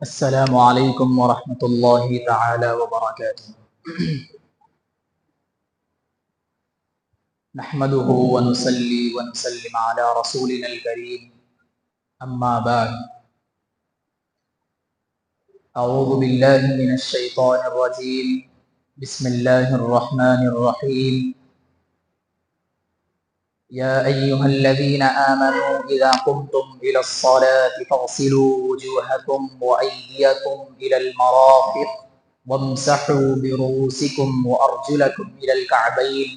السلام علیکم ورحمۃ اللہ تعالی وبرکاتہ۔ نحمده ونصلي ونسلم على رسولنا الكريم اما بعد، اعوذ باللہ من الشیطان الرجیم، بسم اللہ الرحمن الرحیم۔ يا أيها الذين آمنوا إذا قمتم إلى الصلاة فاغسلوا وجوهكم وأيديكم إلى المرافق وامسحوا برؤوسكم وأرجلكم إلى الكعبين،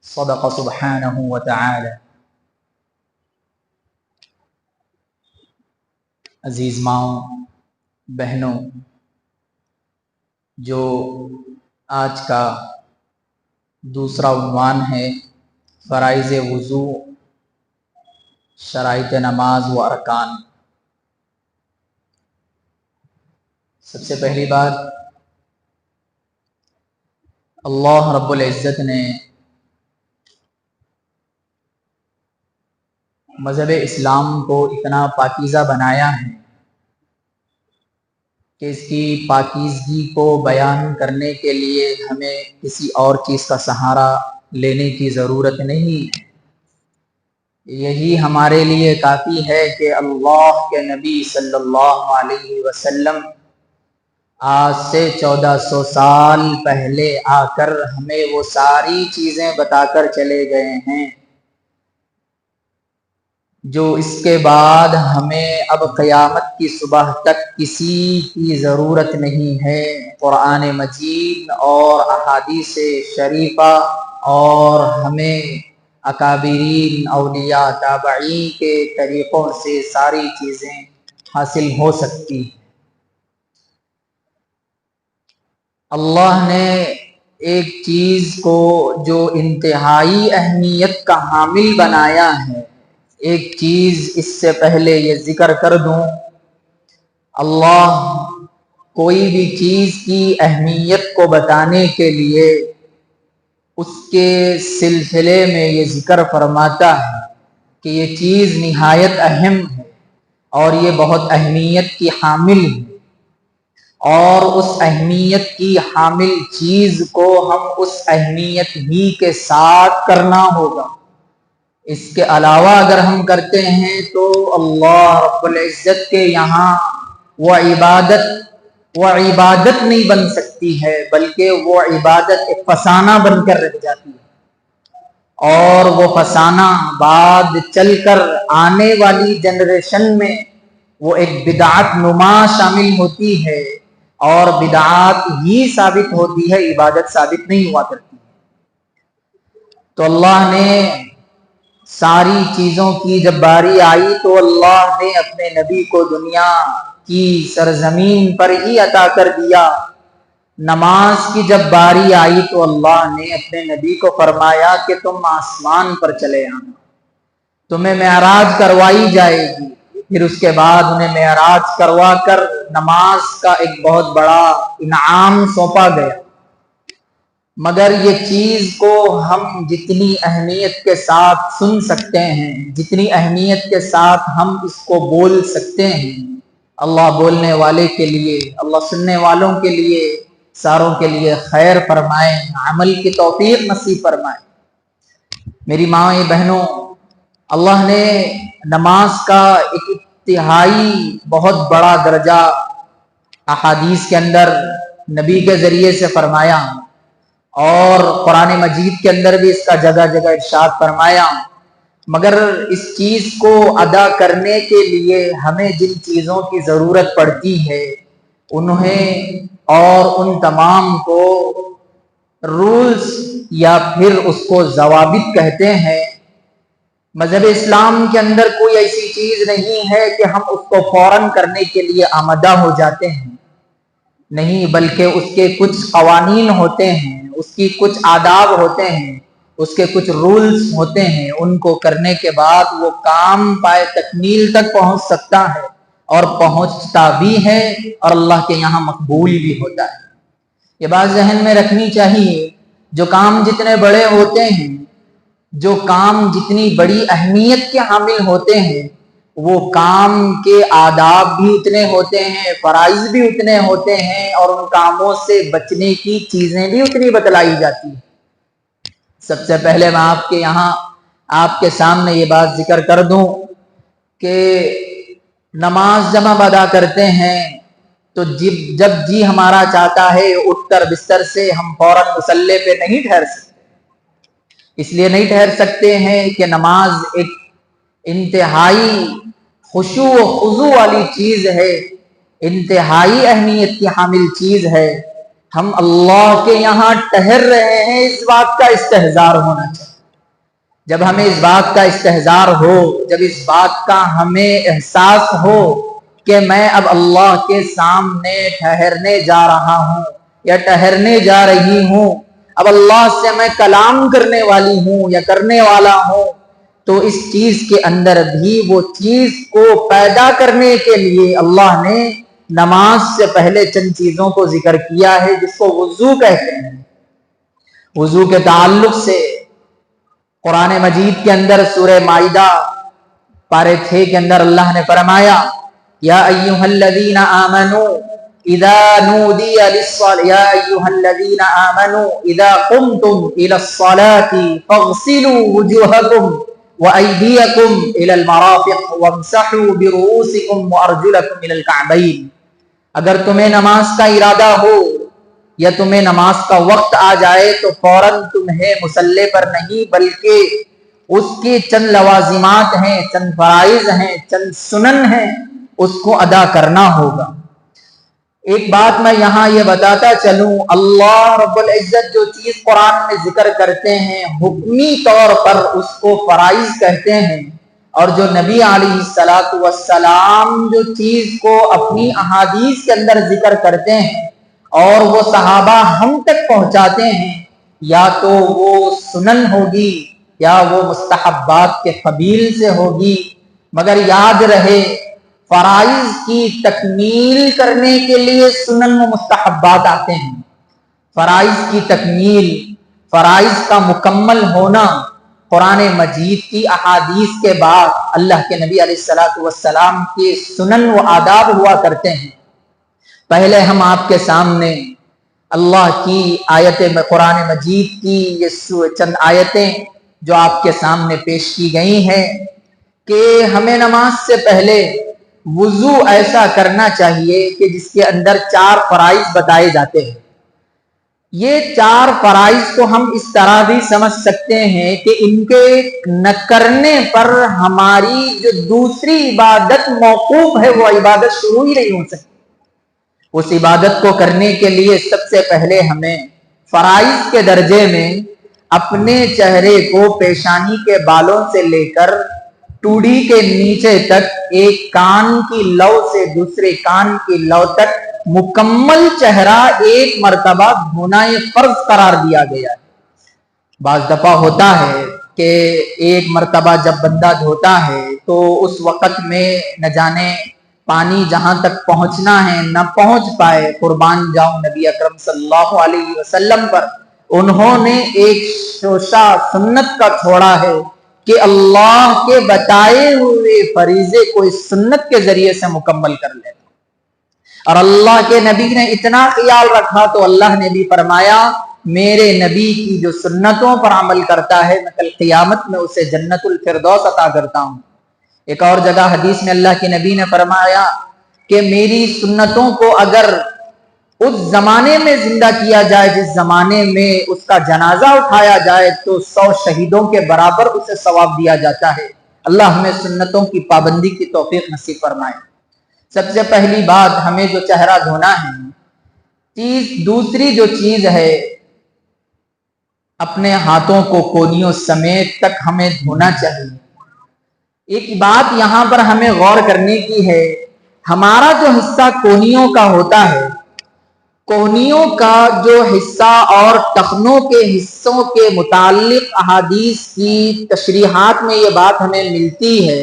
صدق سبحانه وتعالى۔ عزیز ماؤں بہنوں، جو آج کا دوسرا عنوان ہے فرائض وضو، شرائط نماز و ارکان۔ سب سے پہلی بات، اللہ رب العزت نے مذہب اسلام کو اتنا پاکیزہ بنایا ہے کہ اس کی پاکیزگی کو بیان کرنے کے لیے ہمیں کسی اور چیز کا سہارا لینے کی ضرورت نہیں۔ یہی ہمارے لیے کافی ہے کہ اللہ کے نبی صلی اللہ علیہ وسلم آج سے 1400 سال پہلے آ کر ہمیں وہ ساری چیزیں بتا کر چلے گئے ہیں جو اس کے بعد ہمیں اب قیامت کی صبح تک کسی کی ضرورت نہیں ہے۔ قرآن مجید اور احادیث شریفہ اور ہمیں اکابرین اولیاء تابعین کے طریقوں سے ساری چیزیں حاصل ہو سکتی ہیں۔ اللہ نے ایک چیز کو جو انتہائی اہمیت کا حامل بنایا ہے، ایک چیز اس سے پہلے یہ ذکر کر دوں، اللہ کوئی بھی چیز کی اہمیت کو بتانے کے لیے اس کے سلسلے میں یہ ذکر فرماتا ہے کہ یہ چیز نہایت اہم ہے اور یہ بہت اہمیت کی حامل ہے، اور اس اہمیت کی حامل چیز کو ہم اس اہمیت ہی کے ساتھ کرنا ہوگا۔ اس کے علاوہ اگر ہم کرتے ہیں تو اللہ رب العزت کے یہاں وہ عبادت نہیں بن سکتی ہے، بلکہ وہ عبادت ایک فسانہ بن کر رہ جاتی ہے، اور وہ فسانہ بعد چل کر آنے والی جنریشن میں وہ ایک بدعت نما شامل ہوتی ہے، اور بدعات ہی ثابت ہوتی ہے، عبادت ثابت نہیں ہوا کرتی۔ تو اللہ نے ساری چیزوں کی جب باری آئی تو اللہ نے اپنے نبی کو دنیا کی سرزمین پر ہی عطا کر دیا۔ نماز کی جب باری آئی تو اللہ نے اپنے نبی کو فرمایا کہ تم آسمان پر چلے آنا، تمہیں معراج کروائی جائے گی۔ پھر اس کے بعد انہیں معراج کروا کر نماز کا ایک بہت بڑا انعام سونپا گیا۔ مگر یہ چیز کو ہم جتنی اہمیت کے ساتھ سن سکتے ہیں، جتنی اہمیت کے ساتھ ہم اس کو بول سکتے ہیں، اللہ بولنے والے کے لیے، اللہ سننے والوں کے لیے، ساروں کے لیے خیر فرمائے، عمل کی توفیق نصیب فرمائے۔ میری ماں بہنوں، اللہ نے نماز کا ایک انتہائی بہت بڑا درجہ احادیث کے اندر نبی کے ذریعے سے فرمایا، اور قرآن مجید کے اندر بھی اس کا جگہ جگہ ارشاد فرمایا۔ مگر اس چیز کو ادا کرنے کے لیے ہمیں جن چیزوں کی ضرورت پڑتی ہے انہیں اور ان تمام کو رولز یا پھر اس کو ضوابط کہتے ہیں۔ مذہب اسلام کے اندر کوئی ایسی چیز نہیں ہے کہ ہم اس کو فوراً کرنے کے لیے آمادہ ہو جاتے ہیں، نہیں، بلکہ اس کے کچھ قوانین ہوتے ہیں، اس کی کچھ آداب ہوتے ہیں، اس کے کچھ رولز ہوتے ہیں، ان کو کرنے کے بعد وہ کام پائے تکمیل تک پہنچ سکتا ہے، اور پہنچتا بھی ہے، اور اللہ کے یہاں مقبول بھی ہوتا ہے۔ یہ بات ذہن میں رکھنی چاہیے، جو کام جتنے بڑے ہوتے ہیں، جو کام جتنی بڑی اہمیت کے حامل ہوتے ہیں، وہ کام کے آداب بھی اتنے ہوتے ہیں، فرائض بھی اتنے ہوتے ہیں، اور ان کاموں سے بچنے کی چیزیں بھی اتنی بتلائی جاتی ہیں۔ سب سے پہلے میں آپ کے یہاں آپ کے سامنے یہ بات ذکر کر دوں کہ نماز جب ہم ادا کرتے ہیں تو جب جی ہمارا چاہتا ہے اٹھ کر بستر سے ہم فوراً مصلی پہ نہیں ٹھہر سکتے۔ اس لیے نہیں ٹھہر سکتے ہیں کہ نماز ایک انتہائی خشوع و خضوع والی چیز ہے، انتہائی اہمیت کی حامل چیز ہے۔ ہم اللہ کے یہاں ٹھہر رہے ہیں، اس بات کا استحضار ہونا چاہیے۔ جب ہمیں اس بات کا استحضار ہو، جب اس بات کا ہمیں احساس ہو کہ میں اب اللہ کے سامنے ٹھہرنے جا رہا ہوں یا ٹھہرنے جا رہی ہوں، اب اللہ سے میں کلام کرنے والی ہوں یا کرنے والا ہوں، تو اس چیز کے اندر بھی وہ چیز کو پیدا کرنے کے لیے اللہ نے نماز سے پہلے چند چیزوں کو ذکر کیا ہے، جس کو وضو کہتے ہیں۔ وضو کے تعلق سے قرآن مجید کے اندر سورہ مائدہ پارے 6 کے اندر اللہ نے فرمایا یا ایھا الذین آمنوا اذا نودی للصلاۃ یا ایھا الذین آمنوا اذا قمتم الى الصلاۃ فاغسلوا وجوہکم وایدیکم الى المرافق وامسحوا برؤوسکم وارجلکم الى الکعبین۔ اگر تمہیں نماز کا ارادہ ہو یا تمہیں نماز کا وقت آ جائے تو فوراً تمہیں مصلی پر نہیں بلکہ اس کے چند لوازمات ہیں، چند فرائض ہیں، چند سنن ہیں، اس کو ادا کرنا ہوگا۔ ایک بات میں یہاں یہ بتاتا چلوں، اللہ رب العزت جو چیز قرآن میں ذکر کرتے ہیں حکمی طور پر اس کو فرائض کہتے ہیں، اور جو نبی علیہ السلام جو چیز کو اپنی احادیث کے اندر ذکر کرتے ہیں اور وہ صحابہ ہم تک پہنچاتے ہیں، یا تو وہ سنن ہوگی یا وہ مستحبات کے قبیل سے ہوگی، مگر یاد رہے فرائض کی تکمیل کرنے کے لیے سنن و مستحبات آتے ہیں۔ فرائض کی تکمیل، فرائض کا مکمل ہونا قرآن مجید کی احادیث کے بعد اللہ کے نبی علیہ السلام کے سنن و آداب ہوا کرتے ہیں۔ پہلے ہم آپ کے سامنے اللہ کی آیت میں قرآن مجید کی یہ چند آیتیں جو آپ کے سامنے پیش کی گئی ہیں کہ ہمیں نماز سے پہلے وضو ایسا کرنا چاہیے کہ جس کے اندر 4 فرائض بتائے جاتے ہیں۔ یہ 4 فرائض کو ہم اس طرح بھی سمجھ سکتے ہیں کہ ان کے نہ کرنے پر ہماری جو دوسری عبادت موقوف ہے وہ عبادت شروع ہی نہیں ہو سکتی۔ اس عبادت کو کرنے کے لیے سب سے پہلے ہمیں فرائض کے درجے میں اپنے چہرے کو پیشانی کے بالوں سے لے کر ٹوڈی کے نیچے تک ایک کان کی لو سے دوسرے کان کی لو تک مکمل چہرہ ایک مرتبہ دھونا یہ فرض قرار دیا گیا ہے۔ بعض دفعہ ہوتا ہے کہ ایک مرتبہ جب بندہ دھوتا ہے تو اس وقت میں نہ جانے پانی جہاں تک پہنچنا ہے نہ پہنچ پائے۔ قربان جاؤں نبی اکرم صلی اللہ علیہ وسلم پر، انہوں نے ایک شوشہ سنت کا چھوڑا ہے کہ اللہ کے بتائے ہوئے فریضے کو اس سنت کے ذریعے سے مکمل کر لے، اور اللہ کے نبی نے اتنا خیال رکھا تو اللہ نے بھی فرمایا میرے نبی کی جو سنتوں پر عمل کرتا ہے میں کل قیامت میں اسے جنت الفردوس عطا کرتا ہوں۔ ایک اور جگہ حدیث میں اللہ کے نبی نے فرمایا کہ میری سنتوں کو اگر اس زمانے میں زندہ کیا جائے جس زمانے میں اس کا جنازہ اٹھایا جائے تو 100 شہیدوں کے برابر اسے ثواب دیا جاتا ہے۔ اللہ ہمیں سنتوں کی پابندی کی توفیق نصیب فرمائے۔ سب سے پہلی بات ہمیں جو چہرہ دھونا ہے، دوسری جو چیز ہے اپنے ہاتھوں کو کونیوں سمیت تک ہمیں دھونا چاہیے۔ ایک بات یہاں پر ہمیں غور کرنے کی ہے، ہمارا جو حصہ کونیوں کا ہوتا ہے، کونیوں کا جو حصہ اور ٹخنوں کے حصوں کے متعلق احادیث کی تشریحات میں یہ بات ہمیں ملتی ہے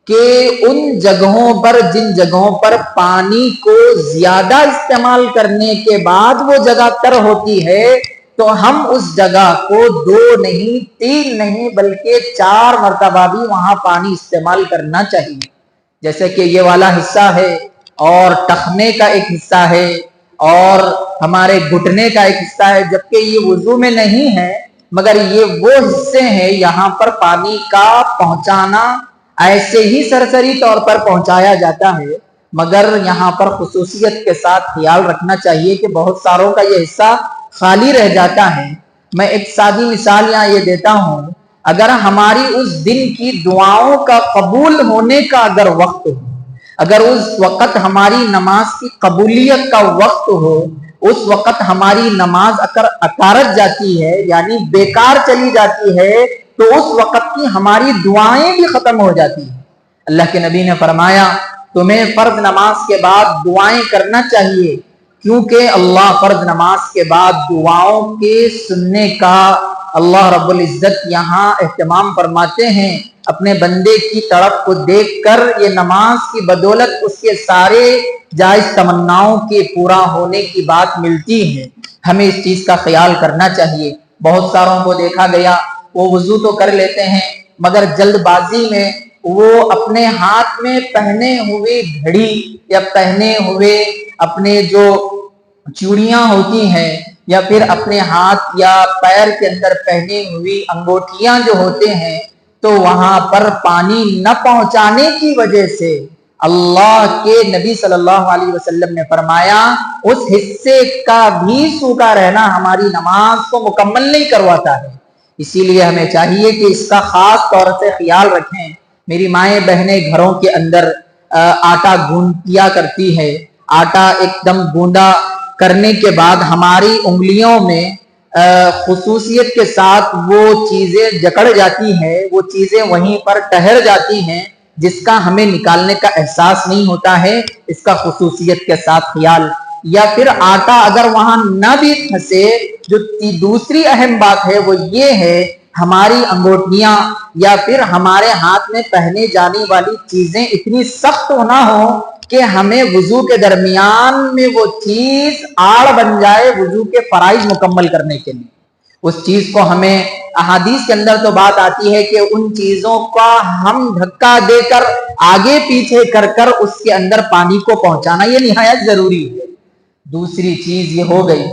کہ ان جگہوں پر جن جگہوں پر پانی کو زیادہ استعمال کرنے کے بعد وہ جگہ تر ہوتی ہے تو ہم اس جگہ کو 2 نہیں 3 نہیں بلکہ 4 مرتبہ بھی وہاں پانی استعمال کرنا چاہیے۔ جیسے کہ یہ والا حصہ ہے اور ٹخنے کا ایک حصہ ہے اور ہمارے گھٹنے کا ایک حصہ ہے، جبکہ یہ وضو میں نہیں ہے، مگر یہ وہ حصے ہیں یہاں پر پانی کا پہنچانا ایسے ہی سرسری طور پر پہنچایا جاتا ہے، مگر یہاں پر خصوصیت کے ساتھ خیال رکھنا چاہیے کہ بہت ساروں کا یہ حصہ خالی رہ جاتا ہے۔ میں ایک سادی مثال یہاں یہ دیتا ہوں، اگر ہماری اس دن کی دعاؤں کا قبول ہونے کا اگر وقت ہو، اگر اس وقت ہماری نماز کی قبولیت کا وقت ہو، اس وقت ہماری نماز اگر اکارت جاتی ہے یعنی بیکار چلی جاتی ہے، تو اس وقت کی ہماری دعائیں بھی ختم ہو جاتی ہیں۔ اللہ کے نبی نے فرمایا تمہیں فرض نماز کے بعد دعائیں کرنا چاہیے، کیونکہ اللہ فرض نماز کے بعد دعاؤں کے سننے کا اللہ رب العزت یہاں اہتمام فرماتے ہیں۔ اپنے بندے کی تڑپ کو دیکھ کر یہ نماز کی بدولت اس کے سارے جائز تمناؤں کے پورا ہونے کی بات ملتی ہے۔ ہمیں اس چیز کا خیال کرنا چاہیے۔ بہت ساروں کو دیکھا گیا وہ وضو تو کر لیتے ہیں، مگر جلد بازی میں وہ اپنے ہاتھ میں پہنے ہوئے گھڑی یا پہنے ہوئے اپنے جو چوڑیاں ہوتی ہیں یا پھر اپنے ہاتھ یا پیر کے اندر پہنی ہوئی انگوٹھیاں جو ہوتے ہیں، تو وہاں پر پانی نہ پہنچانے کی وجہ سے اللہ کے نبی صلی اللہ علیہ وسلم نے فرمایا اس حصے کا بھی سوکھا رہنا ہماری نماز کو مکمل نہیں کرواتا ہے۔ اسی لیے ہمیں چاہیے کہ اس کا خاص طور سے خیال رکھیں۔ میری مائیں بہنیں گھروں کے اندر آٹا گوندیا کرتی ہے، آٹا ایک دم گوندا کرنے کے بعد ہماری انگلیوں میں خصوصیت کے ساتھ وہ چیزیں جکڑ جاتی ہیں، وہ چیزیں وہیں پر ٹہر جاتی ہیں جس کا ہمیں نکالنے کا احساس نہیں ہوتا ہے۔ اس کا خصوصیت کے ساتھ خیال، یا پھر آٹا اگر وہاں نہ بھی پھنسے، جو دوسری اہم بات ہے وہ یہ ہے ہماری انگوٹھیاں یا پھر ہمارے ہاتھ میں پہنے جانے والی چیزیں اتنی سخت نہ ہو کہ ہمیں وضو کے درمیان میں وہ چیز آڑ بن جائے وضو کے فرائض مکمل کرنے کے لیے۔ اس چیز کو ہمیں احادیث کے اندر تو بات آتی ہے کہ ان چیزوں کا ہم دھکا دے کر آگے پیچھے کر کر اس کے اندر پانی کو پہنچانا یہ نہایت ضروری ہے۔ دوسری چیز یہ ہو گئی۔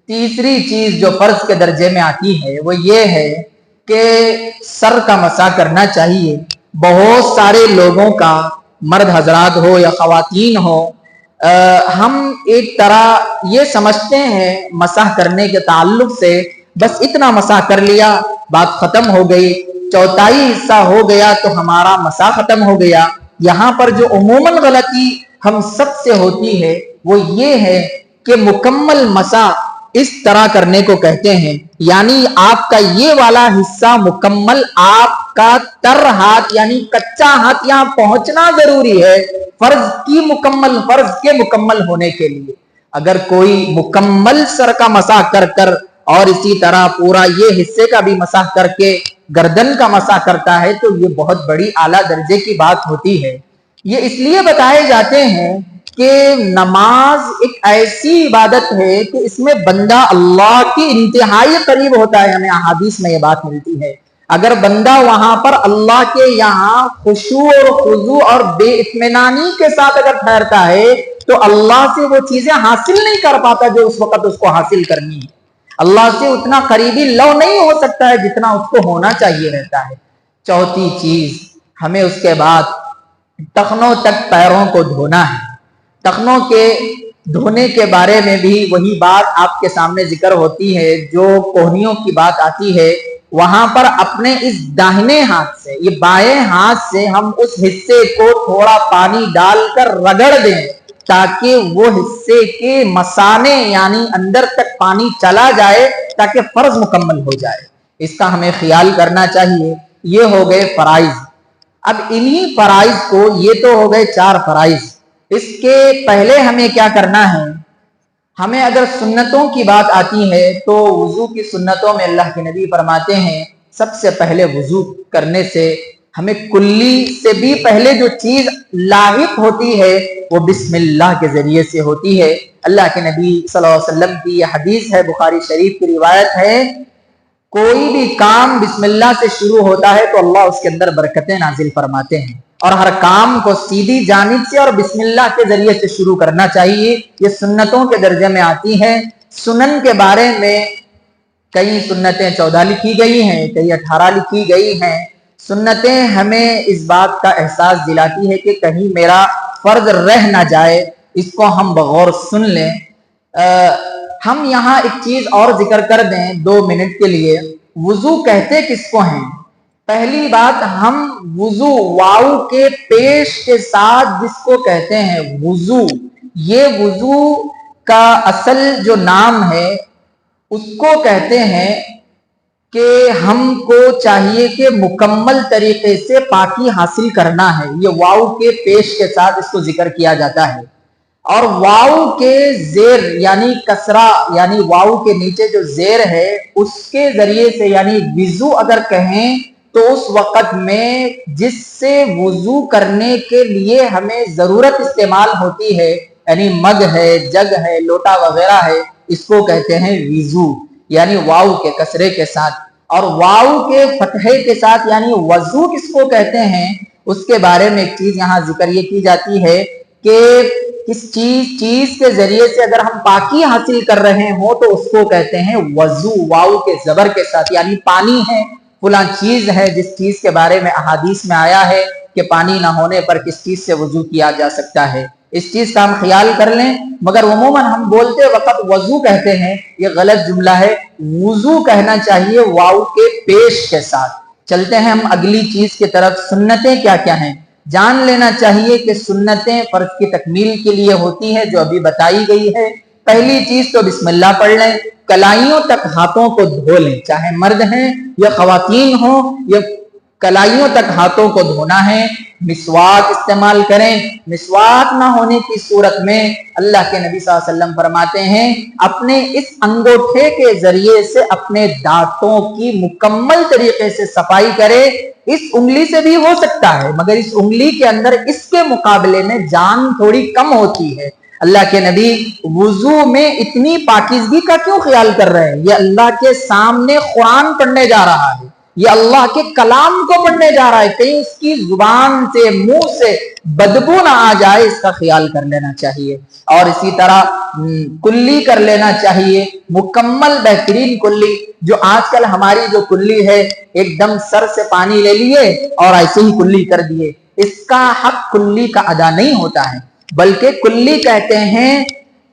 تیسری چیز جو فرض کے درجے میں آتی ہے وہ یہ ہے کہ سر کا مسح کرنا چاہیے۔ بہت سارے لوگوں کا، مرد حضرات ہو یا خواتین ہو، ہم ایک طرح یہ سمجھتے ہیں مسح کرنے کے تعلق سے بس اتنا مسح کر لیا بات ختم ہو گئی، چوتھائی حصہ ہو گیا تو ہمارا مسح ختم ہو گیا۔ یہاں پر جو عموماً غلطی ہم سب سے ہوتی ہے وہ یہ ہے کہ مکمل مسح اس طرح کرنے کو کہتے ہیں، یعنی آپ کا یہ والا حصہ مکمل، آپ کا تر ہاتھ یعنی کچا ہاتھ یہاں پہنچنا ضروری ہے فرض کے مکمل ہونے کے لیے۔ اگر کوئی مکمل سر کا مسح کر کر اور اسی طرح پورا یہ حصے کا بھی مسح کر کے گردن کا مسح کرتا ہے تو یہ بہت بڑی اعلیٰ درجے کی بات ہوتی ہے۔ یہ اس لیے بتائے جاتے ہیں کہ نماز ایک ایسی عبادت ہے کہ اس میں بندہ اللہ کی انتہائی قریب ہوتا ہے۔ ہمیں احادیث میں یہ بات ملتی ہے، اگر بندہ وہاں پر اللہ کے یہاں خشوع اور خضوع اور بے اطمینانی کے ساتھ اگر ٹھہرتا ہے تو اللہ سے وہ چیزیں حاصل نہیں کر پاتا جو اس وقت اس کو حاصل کرنی ہے۔ اللہ سے اتنا قریبی لو نہیں ہو سکتا ہے جتنا اس کو ہونا چاہیے رہتا ہے۔ چوتھی چیز، ہمیں اس کے بعد ٹخنوں تک پیروں کو دھونا ہے۔ ٹخنوں کے دھونے کے بارے میں بھی وہی بات آپ کے سامنے ذکر ہوتی ہے جو کوہنیوں کی بات آتی ہے۔ وہاں پر اپنے اس داہنے ہاتھ سے، یہ بائیں ہاتھ سے ہم اس حصے کو تھوڑا پانی ڈال کر رگڑ دیں تاکہ وہ حصے کے مثانے یعنی اندر تک پانی چلا جائے تاکہ فرض مکمل ہو جائے۔ اس کا ہمیں خیال کرنا چاہیے۔ یہ ہو گئے فرائض۔ اب انہی فرائض کو، یہ تو ہو گئے 4 فرائض، اس کے پہلے ہمیں کیا کرنا ہے؟ ہمیں اگر سنتوں کی بات آتی ہے تو وضو کی سنتوں میں اللہ کے نبی فرماتے ہیں سب سے پہلے وضو کرنے سے ہمیں کلی سے بھی پہلے جو چیز لاحق ہوتی ہے وہ بسم اللہ کے ذریعے سے ہوتی ہے۔ اللہ کے نبی صلی اللہ علیہ وسلم کی یہ حدیث ہے، بخاری شریف کی روایت ہے، کوئی بھی کام بسم اللہ سے شروع ہوتا ہے تو اللہ اس کے اندر برکتیں نازل فرماتے ہیں۔ اور ہر کام کو سیدھی جانب سے اور بسم اللہ کے ذریعے سے شروع کرنا چاہیے. یہ سنتوں کے درجے میں آتی ہیں. سنن کے بارے میں کئی سنتیں 14 لکھی گئی ہیں, کئی 18 لکھی گئی ہیں. سنتیں ہمیں اس بات کا احساس دلاتی ہے کہ کہیں میرا فرض رہ نہ جائے, اس کو ہم بغور سن لیں. ہم یہاں ایک چیز اور ذکر کر دیں 2 منٹ کے لیے. وضو کہتے کس کو ہیں؟ پہلی بات, ہم وضو واو کے پیش کے ساتھ جس کو کہتے ہیں وضو, یہ وضو کا اصل جو نام ہے اس کو کہتے ہیں کہ ہم کو چاہیے کہ مکمل طریقے سے پاکی حاصل کرنا ہے. یہ واو کے پیش کے ساتھ اس کو ذکر کیا جاتا ہے. اور واو کے زیر یعنی کسرہ یعنی واو کے نیچے جو زیر ہے اس کے ذریعے سے یعنی وضو اگر کہیں تو اس وقت میں جس سے وضو کرنے کے لیے ہمیں ضرورت استعمال ہوتی ہے یعنی مگ ہے, جگ ہے, لوٹا وغیرہ ہے, اس کو کہتے ہیں وضو یعنی واو کے کسرے کے ساتھ. اور واو کے فتحے کے ساتھ یعنی وضو کس کو کہتے ہیں اس کے بارے میں ایک چیز یہاں ذکر یہ کی جاتی ہے کہ کس چیز کے ذریعے سے اگر ہم پاکی حاصل کر رہے ہوں تو اس کو کہتے ہیں وضو واو کے زبر کے ساتھ. یعنی پانی ہے, فلاں چیز ہے جس چیز کے بارے میں احادیث میں آیا ہے کہ پانی نہ ہونے پر کس چیز سے وضو کیا جا سکتا ہے. اس چیز کا ہم خیال کر لیں. مگر عموماً ہم بولتے وقت وضو کہتے ہیں, یہ غلط جملہ ہے. وضو کہنا چاہیے واو کے پیش کے ساتھ. چلتے ہیں ہم اگلی چیز کی طرف. سنتیں کیا کیا ہیں جان لینا چاہیے کہ سنتیں فرض کی تکمیل کے لیے ہوتی ہیں جو ابھی بتائی گئی ہے. پہلی چیز تو بسم اللہ پڑھ لیں, کلائیوں تک ہاتھوں کو دھو لیں, چاہے مرد ہیں یا خواتین ہوں, یا کلائیوں تک ہاتھوں کو دھونا ہے. مسواک استعمال کریں. مسواک نہ ہونے کی صورت میں اللہ کے نبی صلی اللہ علیہ وسلم فرماتے ہیں اپنے اس انگوٹھے کے ذریعے سے اپنے دانتوں کی مکمل طریقے سے صفائی کرے. اس انگلی سے بھی ہو سکتا ہے مگر اس انگلی کے اندر اس کے مقابلے میں جان تھوڑی کم ہوتی ہے. اللہ کے نبی وضو میں اتنی پاکیزگی کا کیوں خیال کر رہے ہیں؟ یہ اللہ کے سامنے قرآن پڑھنے جا رہا ہے, یہ اللہ کے کلام کو پڑھنے جا رہا ہے, کہیں اس کی زبان سے منہ سے بدبو نہ آ جائے, اس کا خیال کر لینا چاہیے. اور اسی طرح کلی کر لینا چاہیے, مکمل بہترین کلی. جو آج کل ہماری جو کلی ہے ایک دم سر سے پانی لے لیے اور ایسے ہی کلی کر دیے, اس کا حق کلی کا ادا نہیں ہوتا ہے. بلکہ کلی کہتے ہیں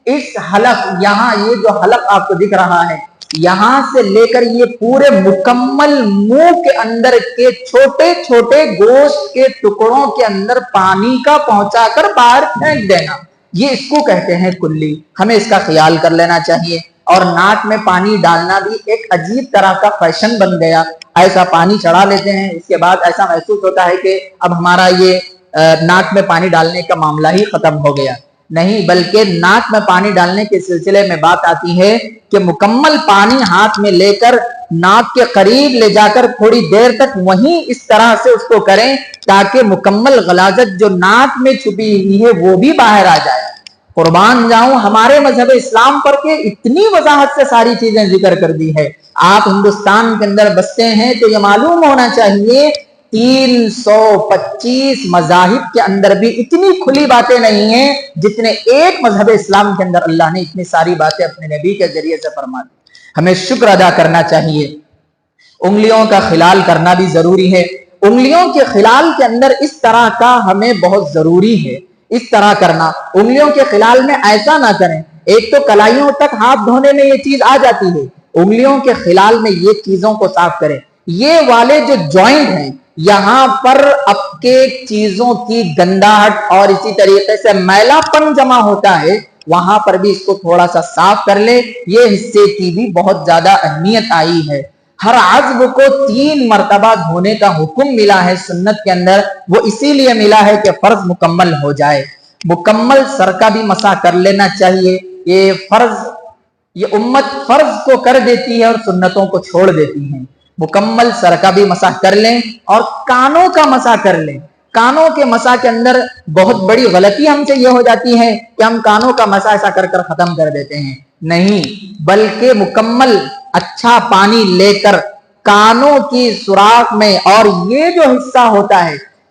اس حلق, یہاں یہ جو حلق آپ کو دکھ رہا ہے یہاں سے لے کر یہ پورے مکمل منہ کے اندر کے چھوٹے چھوٹے گوشت کے ٹکڑوں کے اندر پانی کا پہنچا کر باہر پھینک دینا, یہ اس کو کہتے ہیں کلی. ہمیں اس کا خیال کر لینا چاہیے. اور ناک میں پانی ڈالنا بھی ایک عجیب طرح کا فیشن بن گیا. ایسا پانی چڑھا لیتے ہیں, اس کے بعد ایسا محسوس ہوتا ہے کہ اب ہمارا یہ ناک میں پانی ڈالنے کا معاملہ ہی ختم ہو گیا. نہیں, بلکہ ناک میں پانی ڈالنے کے سلسلے میں بات آتی ہے کہ مکمل پانی ہاتھ میں لے کر ناک کے قریب لے جا کر تھوڑی دیر تک وہیں اس طرح سے اس کو کریں تاکہ مکمل غلاظت جو ناک میں چھپی ہوئی ہے وہ بھی باہر آ جائے. قربان جاؤں ہمارے مذہب اسلام پر کہ اتنی وضاحت سے ساری چیزیں ذکر کر دی ہے. آپ ہندوستان کے اندر بستے ہیں تو یہ معلوم ہونا چاہیے 325 مذاہب کے اندر بھی اتنی کھلی باتیں نہیں ہیں جتنے ایک مذہب اسلام کے اندر اللہ نے اتنی ساری باتیں اپنے نبی کے ذریعے سے فرما دی. ہمیں شکر ادا کرنا چاہیے. انگلیوں کا خلال کرنا بھی ضروری ہے. انگلیوں کے خلال کے اندر اس طرح کا ہمیں بہت ضروری ہے. اس طرح کرنا, انگلیوں کے خلال میں ایسا نہ کریں. ایک تو کلائیوں تک ہاتھ دھونے میں یہ چیز آ جاتی ہے, انگلیوں کے خلال میں یہ چیزوں کو صاف کریں. یہ والے جو جوائنٹ ہیں یہاں پر اب کے چیزوں کی گنداہٹ اور اسی طریقے سے میلا پن جمع ہوتا ہے, وہاں پر بھی اس کو تھوڑا سا صاف کر لے. یہ حصے کی بھی بہت زیادہ اہمیت آئی ہے. ہر عضو کو 3 مرتبہ دھونے کا حکم ملا ہے سنت کے اندر, وہ اسی لیے ملا ہے کہ فرض مکمل ہو جائے. مکمل سر کا بھی مسح کر لینا چاہیے. یہ امت فرض کو کر دیتی ہے اور سنتوں کو چھوڑ دیتی ہیں. مکمل سر کا بھی مسح کر لیں اور کانوں کا مسح کر لیں. کانوں کے مسح کے اندر بہت بڑی غلطی ہم سے یہ ہو جاتی ہے کہ ہم کانوں کا مسح ایسا کر کر ختم کر دیتے ہیں. نہیں, بلکہ مکمل اچھا پانی لے کر کانوں کی سوراخ میں, اور یہ جو حصہ ہوتا ہے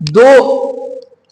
2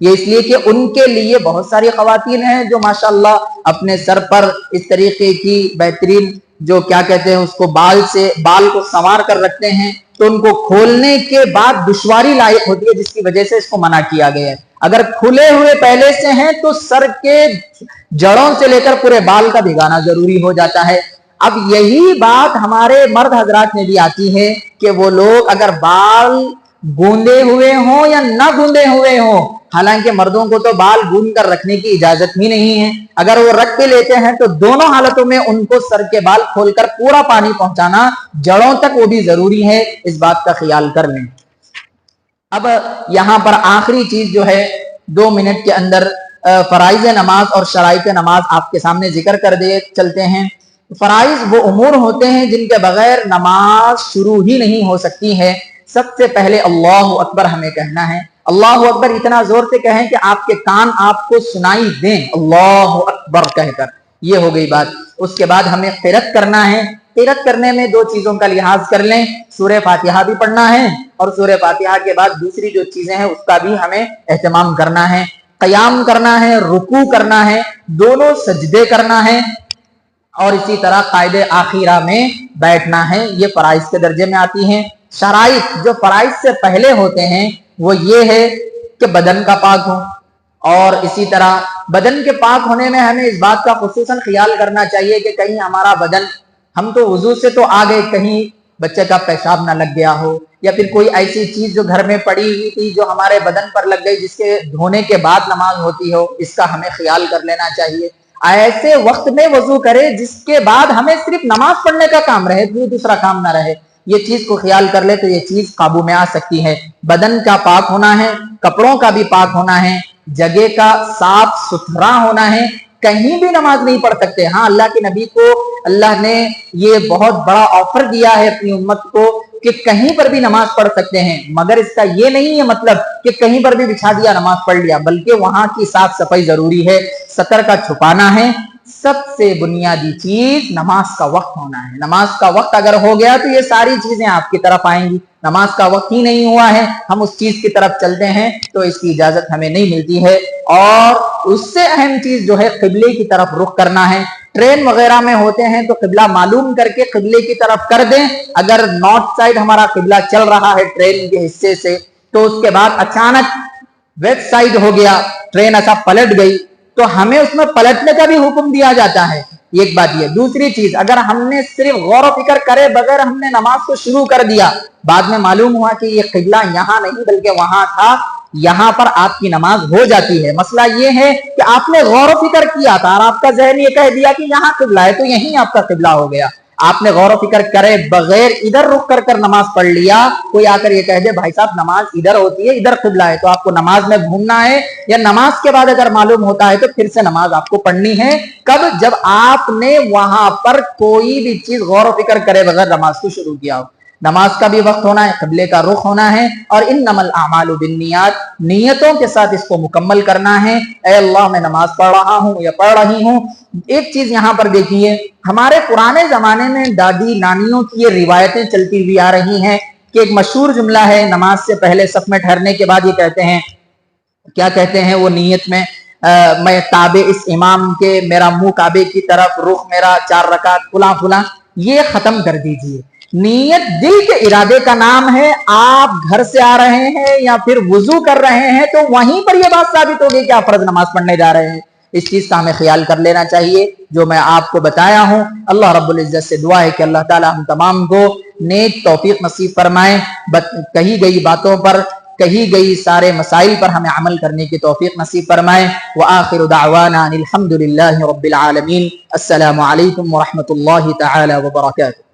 یہ اس لیے کہ ان کے لیے بہت ساری خواتین ہیں جو ماشاءاللہ اپنے سر پر اس طریقے کی بہترین جو کیا کہتے ہیں اس کو بال کو سنوار کر رکھتے ہیں، تو ان کو کھولنے کے بعد دشواری لاحق ہوتی ہے، جس کی وجہ سے اس کو منع کیا گیا ہے۔ اگر کھلے ہوئے پہلے سے ہیں تو سر کے جڑوں سے لے کر پورے بال کا بھگانا ضروری ہو جاتا ہے۔ اب یہی بات ہمارے مرد حضرات میں بھی آتی ہے کہ وہ لوگ اگر بال گوندے ہوئے ہوں یا نہ گوندے ہوئے ہوں، حالانکہ مردوں کو تو بال گوند کر رکھنے کی اجازت ہی نہیں ہے، اگر وہ رکھ کے لیتے ہیں تو دونوں حالتوں میں ان کو سر کے بال کھول کر پورا پانی پہنچانا جڑوں تک وہ بھی ضروری ہے، اس بات کا خیال کر لیں۔ اب یہاں پر آخری چیز جو ہے 2 منٹ کے اندر فرائض نماز اور شرائط نماز آپ کے سامنے ذکر کر دے چلتے ہیں۔ فرائض وہ امور ہوتے ہیں جن کے بغیر نماز شروع ہی نہیں ہو سکتی ہے۔ سب سے پہلے اللہ اکبر ہمیں کہنا ہے، اللہ اکبر اتنا زور سے کہیں کہ آپ کے کان آپ کو سنائی دیں، اللہ اکبر کہہ کر، یہ ہو گئی بات۔ اس کے بعد ہمیں قرات کرنا ہے۔ قرات کرنے میں 2 چیزوں کا لحاظ کر لیں، سورہ فاتحہ بھی پڑھنا ہے اور سورہ فاتحہ کے بعد دوسری جو چیزیں ہیں اس کا بھی ہمیں اہتمام کرنا ہے۔ قیام کرنا ہے، رکوع کرنا ہے، دونوں سجدے کرنا ہے، اور اسی طرح قائد آخرہ میں بیٹھنا ہے۔ یہ فرائض کے درجے میں آتی ہیں۔ شرائط جو فرائض سے پہلے ہوتے ہیں وہ یہ ہے کہ بدن کا پاک ہو، اور اسی طرح بدن کے پاک ہونے میں ہمیں اس بات کا خصوصاً خیال کرنا چاہیے کہ کہیں ہمارا بدن، ہم تو وضو سے تو آ گئے، کہیں بچے کا پیشاب نہ لگ گیا ہو، یا پھر کوئی ایسی چیز جو گھر میں پڑی ہوئی تھی جو ہمارے بدن پر لگ گئی جس کے دھونے کے بعد نماز ہوتی ہو، اس کا ہمیں خیال کر لینا چاہیے۔ ایسے وقت میں وضو کرے جس کے بعد ہمیں صرف نماز پڑھنے کا کام رہے، کوئی دوسرا کام نہ رہے، یہ چیز کو خیال کر لے تو یہ چیز قابو میں آ سکتی ہے۔ بدن کا پاک ہونا ہے، کپڑوں کا بھی پاک ہونا ہے، جگہ کا صاف ستھرا ہونا ہے، کہیں بھی نماز نہیں پڑھ سکتے۔ ہاں، اللہ کے نبی کو اللہ نے یہ بہت بڑا آفر دیا ہے اپنی امت کو کہ کہیں پر بھی نماز پڑھ سکتے ہیں، مگر اس کا یہ نہیں ہے مطلب کہ کہیں پر بھی بچھا دیا نماز پڑھ لیا، بلکہ وہاں کی صاف صفائی ضروری ہے، سطر کا چھپانا ہے۔ سب سے بنیادی چیز نماز کا وقت ہونا ہے۔ نماز کا وقت اگر ہو گیا تو یہ ساری چیزیں آپ کی طرف آئیں گی۔ نماز کا وقت ہی نہیں ہوا ہے، ہم اس چیز کی طرف چلتے ہیں تو اس کی اجازت ہمیں نہیں ملتی ہے۔ اور اس سے اہم چیز جو ہے قبلے کی طرف رخ کرنا ہے۔ ٹرین وغیرہ میں ہوتے ہیں تو قبلہ معلوم کر کے قبلے کی طرف کر دیں۔ اگر نارتھ سائڈ ہمارا قبلہ چل رہا ہے ٹرین کے حصے سے، تو اس کے بعد اچانک ویسٹ سائڈ ہو گیا، ٹرین ایسا پلٹ گئی، تو ہمیں اس میں پلٹنے کا بھی حکم دیا جاتا ہے۔ ایک بات یہ، دوسری چیز، اگر ہم نے صرف غور و فکر کرے بغیر ہم نے نماز کو شروع کر دیا، بعد میں معلوم ہوا کہ یہ قبلہ یہاں نہیں بلکہ وہاں تھا، یہاں پر آپ کی نماز ہو جاتی ہے۔ مسئلہ یہ ہے کہ آپ نے غور و فکر کیا تھا اور آپ کا ذہن یہ کہہ دیا کہ یہاں قبلہ ہے تو یہیں آپ کا قبلہ ہو گیا۔ آپ نے غور و فکر کرے بغیر ادھر رک کر نماز پڑھ لیا، کوئی آ کر یہ کہہ دے بھائی صاحب نماز ادھر ہوتی ہے، ادھر قبلہ ہے، تو آپ کو نماز میں گھومنا ہے، یا نماز کے بعد اگر معلوم ہوتا ہے تو پھر سے نماز آپ کو پڑھنی ہے۔ کب؟ جب آپ نے وہاں پر کوئی بھی چیز غور و فکر کرے بغیر نماز کو شروع کیا ہو۔ نماز کا بھی وقت ہونا ہے، قبلے کا رخ ہونا ہے، اور انما الاعمال بالنیات، نیتوں کے ساتھ اس کو مکمل کرنا ہے۔ اے اللہ میں نماز پڑھ رہا ہوں یا پڑھ رہی ہوں۔ ایک چیز یہاں پر دیکھیے، ہمارے پرانے زمانے میں دادی نانیوں کی یہ روایتیں چلتی ہوئی آ رہی ہیں کہ ایک مشہور جملہ ہے، نماز سے پہلے صف میں ٹھہرنے کے بعد یہ کہتے ہیں، کیا کہتے ہیں وہ نیت میں، میں تابع اس امام کے، میرا منہ کعبے کی طرف، رخ میرا 4 رکعت فلاں فلاں، یہ ختم کر دیجئے۔ نیت دل کے ارادے کا نام ہے۔ آپ گھر سے آ رہے ہیں یا پھر وضو کر رہے ہیں تو وہیں پر یہ بات ثابت ہوگی کہ آپ فرض نماز پڑھنے جا رہے ہیں۔ اس چیز کا ہمیں خیال کر لینا چاہیے جو میں آپ کو بتایا ہوں۔ اللہ رب العزت سے دعا ہے کہ اللہ تعالی ہم تمام کو نیک توفیق نصیب فرمائے، کہی گئی باتوں پر، کہی گئی سارے مسائل پر ہمیں عمل کرنے کی توفیق نصیب فرمائے۔ وآخر دعوانا الحمد للہ رب العالمین۔ السلام علیکم ورحمۃ اللہ تعالی وبرکاتہ۔